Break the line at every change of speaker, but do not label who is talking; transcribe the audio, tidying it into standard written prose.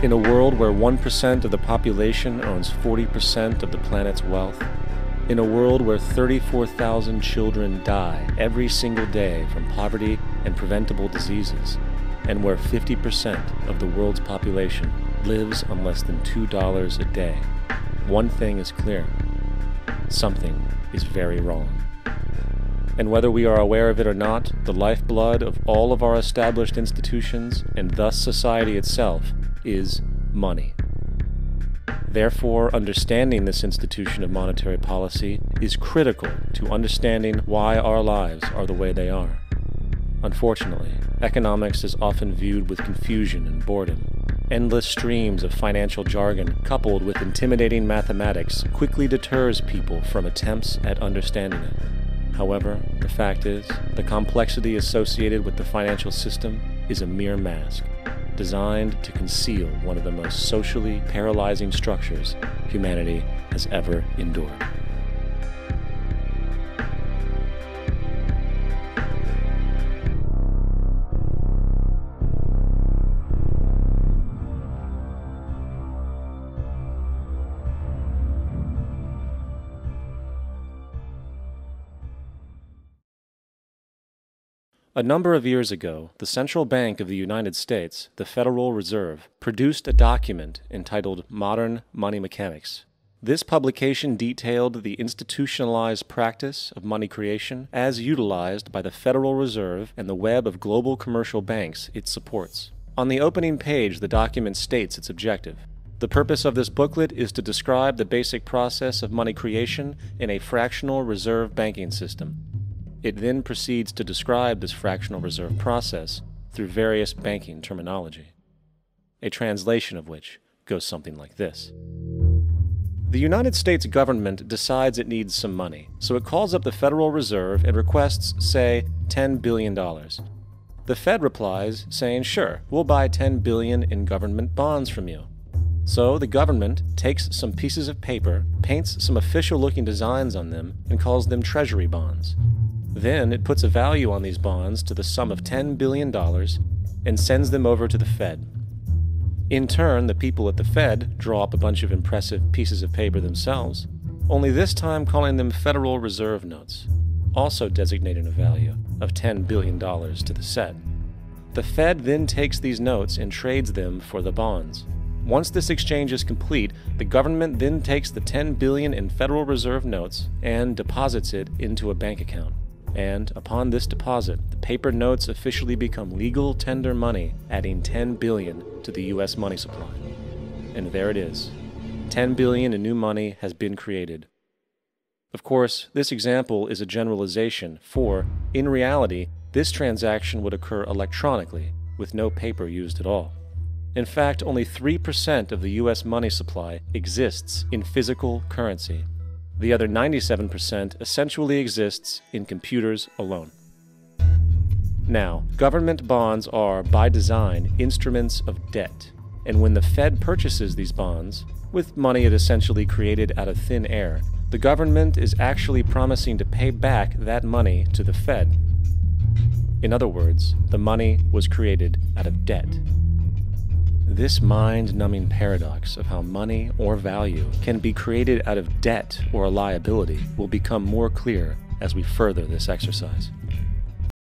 In a world where 1% of the population owns 40% of the planet's wealth, in a world where 34,000 children die every single day from poverty and preventable diseases, and where 50% of the world's population lives on less than $2 a day, one thing is clear: something is very wrong. And whether we are aware of it or not, the lifeblood of all of our established institutions, and thus society itself, is money. Therefore, understanding this institution of monetary policy is critical to understanding why our lives are the way they are. Unfortunately, economics is often viewed with confusion and boredom. Endless streams of financial jargon coupled with intimidating mathematics quickly deters people from attempts at understanding it. However, the fact is, the complexity associated with the financial system is a mere mask, designed to conceal one of the most socially paralyzing structures humanity has ever endured. A number of years ago, the Central Bank of the United States, the Federal Reserve, produced a document entitled Modern Money Mechanics. This publication detailed the institutionalized practice of money creation as utilized by the Federal Reserve and the web of global commercial banks it supports. On the opening page, the document states its objective. The purpose of this booklet is to describe the basic process of money creation in a fractional reserve banking system. It then proceeds to describe this fractional reserve process through various banking terminology, a translation of which goes something like this. The United States government decides it needs some money, so it calls up the Federal Reserve and requests, say, $10 billion. The Fed replies saying, sure, we'll buy $10 billion in government bonds from you. So the government takes some pieces of paper, paints some official-looking designs on them, and calls them treasury bonds. Then it puts a value on these bonds to the sum of $10 billion and sends them over to the Fed. In turn, the people at the Fed draw up a bunch of impressive pieces of paper themselves, only this time calling them Federal Reserve notes, also designating a value of $10 billion to the set. The Fed then takes these notes and trades them for the bonds. Once this exchange is complete, the government then takes the $10 billion in Federal Reserve notes and deposits it into a bank account. And upon this deposit, the paper notes officially become legal tender money, adding $10 billion to the U.S. money supply. And there it is. $10 billion in new money has been created. Of course, this example is a generalization, for, in reality, this transaction would occur electronically, with no paper used at all. In fact, only 3% of the U.S. money supply exists in physical currency. The other 97% essentially exists in computers alone. Now, government bonds are, by design, instruments of debt, and when the Fed purchases these bonds, with money it essentially created out of thin air, the government is actually promising to pay back that money to the Fed. In other words, the money was created out of debt. This mind-numbing paradox of how money or value can be created out of debt or a liability will become more clear as we further this exercise.